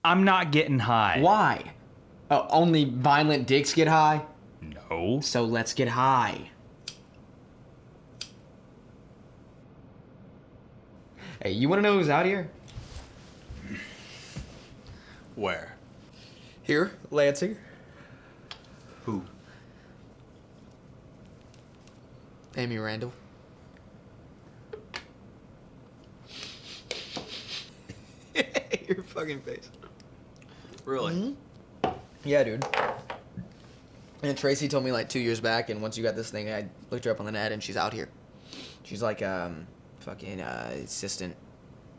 I'm not getting high. Why? Only violent dicks get high? No. So let's get high. Hey, you wanna know who's out here? Where? Here, Lansing. Who? Amy Randall. Your fucking face. Really? Mm-hmm. Yeah, dude. And Tracy told me like 2 years back, and once you got this thing, I looked her up on the net, and she's out here. She's like fucking assistant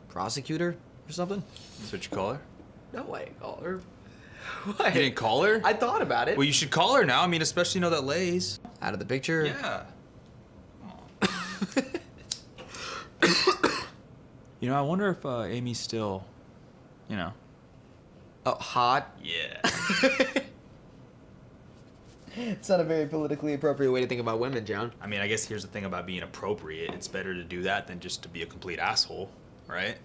prosecutor or something. That's what you call her? No way, call her. What? You didn't call her? I thought about it. Well, you should call her now. I mean, especially know that lays. Out of the picture. Yeah. You know, I wonder if Amy's still, you know. Oh, hot. Yeah. It's not a very politically appropriate way to think about women, John. I mean, I guess here's the thing about being appropriate. It's better to do that than just to be a complete asshole, right?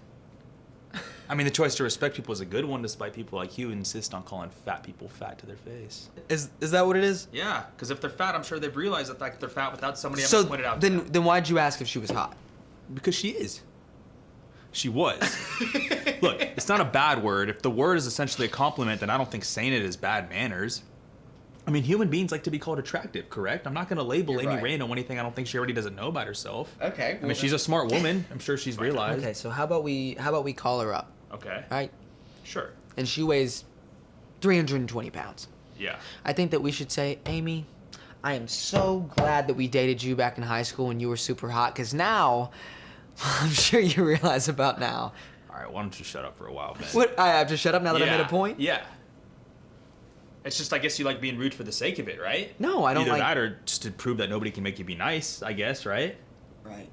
I mean, the choice to respect people is a good one, despite people like you insist on calling fat people fat to their face. Is that what it is? Yeah, because if they're fat, I'm sure they've realized the fact that they're fat without somebody ever pointed out to them. Then why'd you ask if she was hot? Because she is. She was. Look, it's not a bad word. If the word is essentially a compliment, then I don't think saying it is bad manners. I mean, human beings like to be called attractive, correct? I'm not going to label You're Amy right. Randall anything I don't think she already doesn't know about herself. Okay. I mean, she's a smart woman. I'm sure she's realized. Okay, so how about we call her up, Okay. right? Sure. And she weighs 320 pounds. Yeah. I think that we should say, Amy, I am so glad that we dated you back in high school when you were super hot, because now, I'm sure you realize about now. All right, why don't you shut up for a while, man? What? I have to shut up now that I made a point? Yeah. It's just, I guess you like being rude for the sake of it, right? No, I don't Either like... that or just to prove that nobody can make you be nice, I guess, right? Right.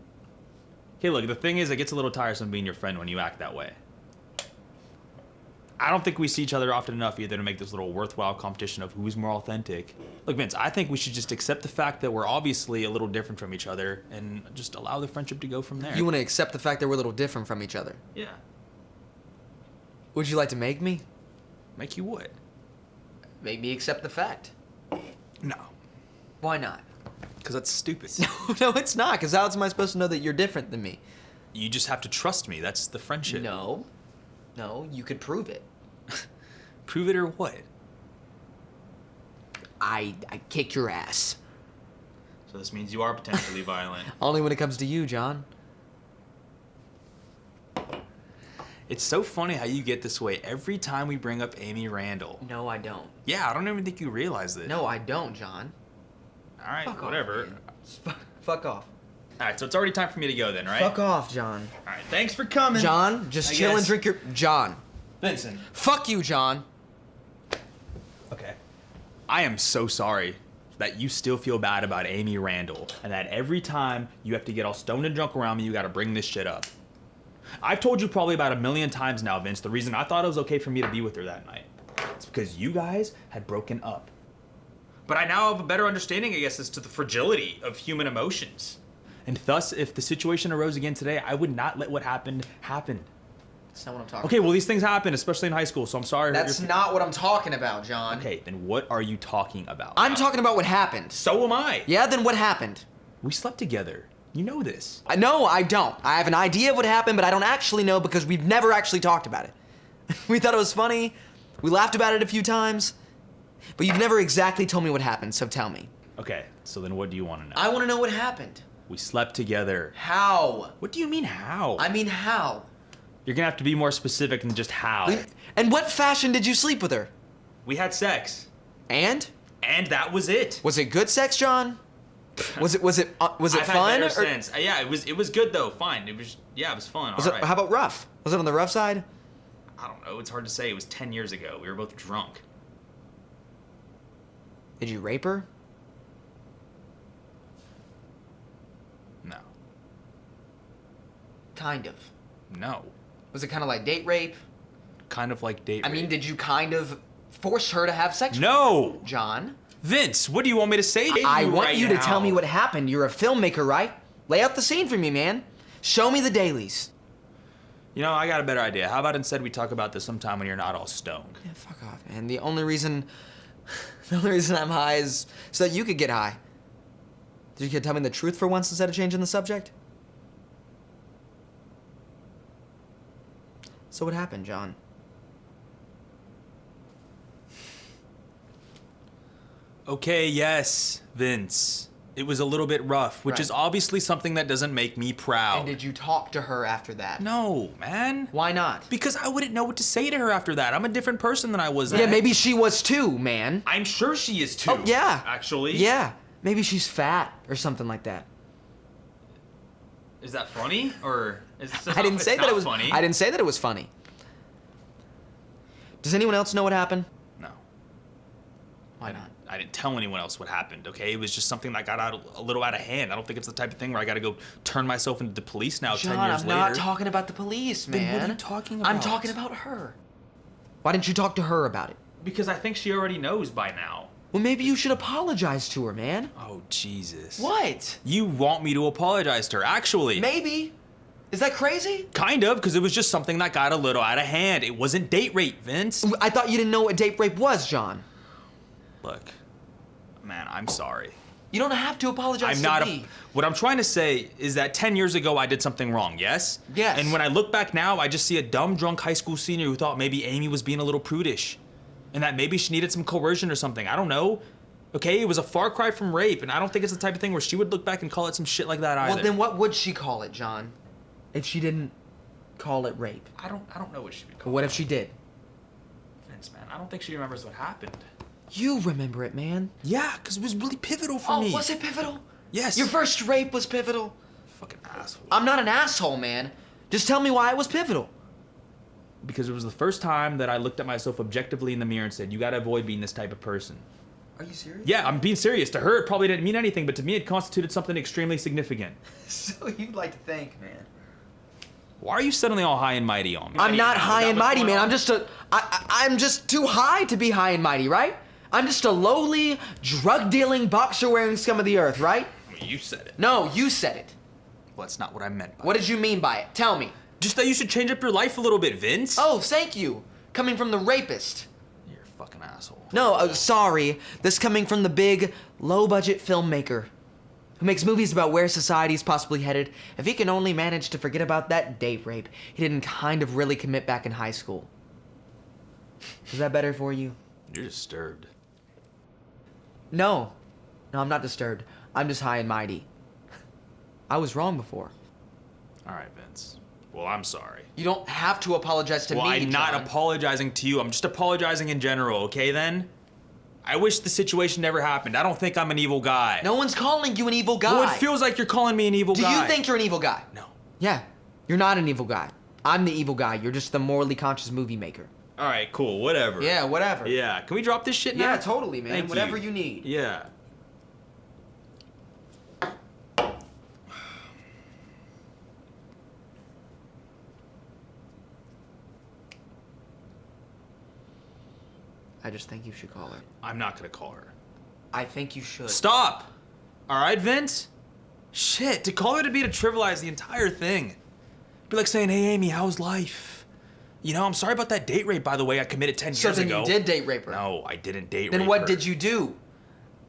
Okay, look, the thing is, it gets a little tiresome being your friend when you act that way. I don't think we see each other often enough either to make this little worthwhile competition of who's more authentic. Look, Vince, I think we should just accept the fact that we're obviously a little different from each other and just allow the friendship to go from there. You want to accept the fact that we're a little different from each other? Yeah. Would you like to make me? Make you what? Make me accept the fact. No. Why not? Because that's stupid. No, it's not, because how else am I supposed to know that you're different than me? You just have to trust me. That's the friendship. No, you could prove it. Prove it or what? I kick your ass. So this means you are potentially violent. Only when it comes to you, John. It's so funny how you get this way every time we bring up Amy Randall. No, I don't. Yeah, I don't even think you realize this. No, I don't, John. All right, Fuck whatever. Off, fuck off. All right, so it's already time for me to go then, right? Fuck off, John. All right, thanks for coming. John, just I chill and guess. drink your... John. Benson. Fuck you, John. Okay. I am so sorry that you still feel bad about Amy Randall and that every time you have to get all stoned and drunk around me, you gotta bring this shit up. I've told you probably about 1,000,000 times now, Vince, the reason I thought it was okay for me to be with her that night. It's because you guys had broken up. But I now have a better understanding, I guess, as to the fragility of human emotions. And thus, if the situation arose again today, I would not let what happened happen. That's not what I'm talking Okay, well, these things happen, especially in high school, so I'm sorry. about. That's not what I'm talking about, John. Okay, then what are you talking about? I'm talking about what happened. So am I. Yeah, then what happened? We slept together. You know this. No, I don't. I have an idea of what happened, but I don't actually know because we've never actually talked about it. We thought it was funny. We laughed about it a few times. But you've never exactly told me what happened, so tell me. Okay, so then what do you want to know? I want to know what happened. We slept together. How? What do you mean how? I mean, how? You're gonna have to be more specific than just how. And what fashion did you sleep with her? We had sex. And? And that was it. Was it good sex, John? Was it I've fun? had better since. Yeah, it was good though. Fine. It was fun. Was All it, right. how about rough? Was it on the rough side? I don't know. It's hard to say. It was 10 years ago. We were both drunk. Did you rape her? No. Kind of. No. Was it kind of like date rape? Kind of like date I mean, rape. did you kind of force her to have sex No! with you? John? Vince, what do you want me to say to you I want right you to now? tell me what happened. You're a filmmaker, right? Lay out the scene for me, man. Show me the dailies. You know, I got a better idea. How about instead we talk about this sometime when you're not all stoned? Yeah, fuck off, man. The only reason I'm high is so that you could get high. You could tell me the truth for once instead of changing the subject? So what happened, John? Okay, yes, Vince. It was a little bit rough, which Right. is obviously something that doesn't make me proud. And did you talk to her after that? No, man. Why not? Because I wouldn't know what to say to her after that. I'm a different person than I was then. Yeah, maybe she was too, man. I'm sure she is too. Oh, yeah. Actually. Yeah. Maybe she's fat or something like that. Is that funny? Or is I didn't say that it was funny? I didn't say that it was funny. Does anyone else know what happened? No. Why not? I didn't tell anyone else what happened, okay? It was just something that got a little out of hand. I don't think it's the type of thing where I gotta go turn myself into the police now John, 10 years I'm later. not talking about the police, man. Then what are you talking I'm about? talking about her. Why didn't you talk to her about it? Because I think she already knows by now. Well, maybe you should apologize to her, man. Oh, Jesus. What? You want me to apologize to her, actually. Maybe. Is that crazy? Kind of, because it was just something that got a little out of hand. It wasn't date rape, Vince. I thought you didn't know what date rape was, John. Look, man, I'm sorry. You don't have to apologize I'm to not. me. What I'm trying to say is that 10 years ago I did something wrong, yes? Yes. And when I look back now, I just see a dumb, drunk high school senior who thought maybe Amy was being a little prudish. And that maybe she needed some coercion or something. I don't know. Okay, it was a far cry from rape, and I don't think it's the type of thing where she would look back and call it some shit like that either. Well, then what would she call it, John? If she didn't call it rape? I don't know what she would But call what it. if she did? Vince, man, I don't think she remembers what happened. You remember it, man. Yeah, because it was really pivotal for me. Oh, was it pivotal? Yes. Your first rape was pivotal? Fucking asshole. I'm not an asshole, man. Just tell me why it was pivotal. Because it was the first time that I looked at myself objectively in the mirror and said, you gotta avoid being this type of person. Are you serious? Yeah, I'm being serious. To her, it probably didn't mean anything, but to me, it constituted something extremely significant. So you'd like to think, man. Why are you suddenly all high and mighty on me? I'm not Is high that and what's mighty, going man. on? I'm just too high to be high and mighty, right? I'm just a lowly, drug-dealing, boxer-wearing scum of the earth, right? Well, you said it. No, you said it. Well, that's not what I meant by What it. did you mean by it? Tell me. Just that you should change up your life a little bit, Vince. Oh, thank you. Coming from the rapist. You're a fucking asshole. No, sorry. This coming from the big, low-budget filmmaker who makes movies about where society's possibly headed. If he can only manage to forget about that date rape, he didn't kind of really commit back in high school. Is that better for you? You're disturbed. No. No, I'm not disturbed. I'm just high and mighty. I was wrong before. All right, Vince. Well, I'm sorry. You don't have to apologize to Well, me, I'm not John. apologizing to you. I'm just apologizing in general, okay then? I wish the situation never happened. I don't think I'm an evil guy. No one's calling you an evil guy. Well, it feels like you're calling me an evil Do guy. you think you're an evil guy? No. Yeah. You're not an evil guy. I'm the evil guy. You're just the morally conscious movie maker. All right, cool, whatever. Yeah, whatever. Yeah, can we drop this shit now? Yeah, totally, man. Thank Whatever you need. Yeah. I just think you should call her. I'm not gonna call her. I think you should. Stop! All right, Vince? Shit, to call her to be to trivialize the entire thing. It'd be like saying, hey, Amy, how's life? You know, I'm sorry about that date rape, by the way, I committed 10 So years then ago. you did date rape her? No, I didn't date rape Then her. what did you do?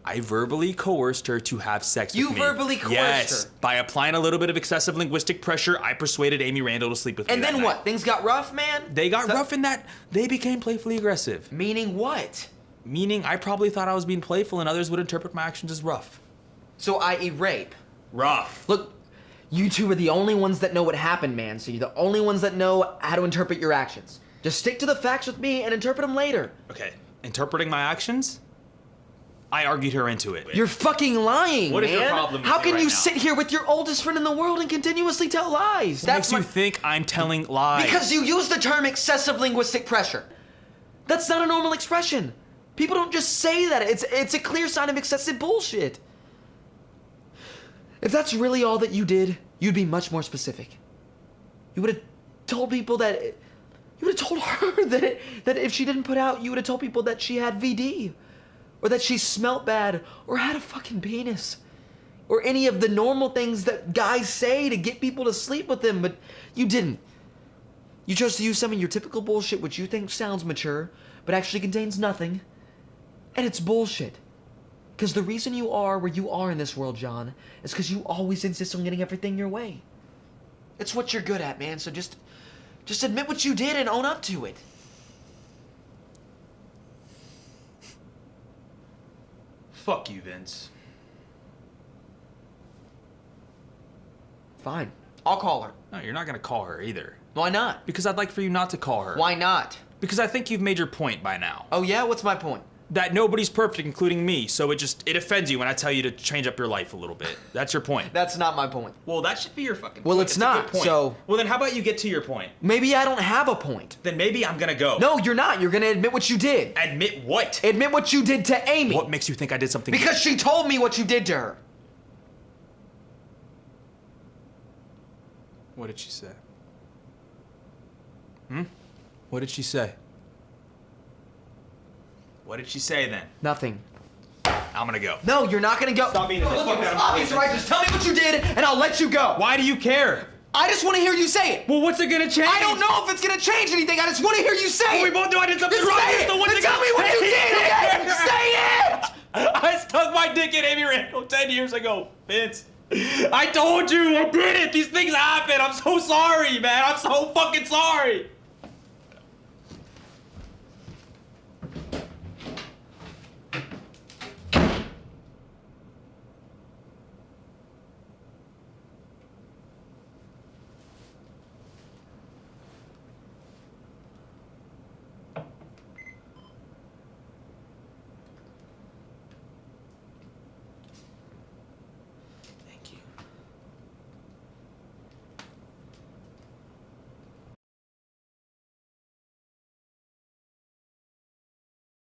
I verbally coerced her to have sex You with me. verbally coerced yes, her? by applying a little bit of excessive linguistic pressure, I persuaded Amy Randall to sleep with me And that then night. what? Things got rough, man? They got So- rough in that they became playfully aggressive. Meaning what? Meaning I probably thought I was being playful and others would interpret my actions as rough. So i.e. rape. Rough. Look, you two are the only ones that know what happened, man. So you're the only ones that know how to interpret your actions. Just stick to the facts with me and interpret them later. Okay, interpreting my actions? I argued her into it. You're fucking lying, What is man. your problem with How me can right you now? sit here with your oldest friend in the world and continuously tell lies? What makes you think I'm telling lies? Because you use the term excessive linguistic pressure. That's not a normal expression. People don't just say that. It's a clear sign of excessive bullshit. If that's really all that you did, you'd be much more specific. You would have told people that... You would have told her that if she didn't put out, you would have told people that she had VD. Or that she smelt bad. Or had a fucking penis. Or any of the normal things that guys say to get people to sleep with them, but you didn't. You chose to use some of your typical bullshit which you think sounds mature, but actually contains nothing. And it's bullshit. Because the reason you are where you are in this world, John, is because you always insist on getting everything your way. It's what you're good at, man, so just admit what you did and own up to it. Fuck you, Vince. Fine. I'll call her. No, you're not gonna call her either. Why not? Because I'd like for you not to call her. Why not? Because I think you've made your point by now. Oh yeah? What's my point? That nobody's perfect, including me, so it offends you when I tell you to change up your life a little bit. That's your point. That's not my point. Well, that should be your fucking point. Well, it's a not, good point. so... Well, then how about you get to your point? Maybe I don't have a point. Then maybe I'm gonna go. No, you're not. You're gonna admit what you did. Admit what? Admit what you did to Amy. What makes you think I did something? Because she told me what you did to her. What did she say? What did she say? What did she say then? Nothing. I'm gonna go. No, you're not gonna go. Stop being a dick. Look, it's obvious, right? Just tell me what you did, and I'll let you go. Why do you care? I just want to hear you say it. Well, what's it gonna change? I don't know if it's gonna change anything. I just want to hear you say Well, we it. both know I did something Just wrong. say it. So what's Then it tell gonna me what you change? did, okay? Say it. I stuck my dick in Amy Randall 10 years ago, Vince. I told you I did it. These things happen. I'm so sorry, man. I'm so fucking sorry.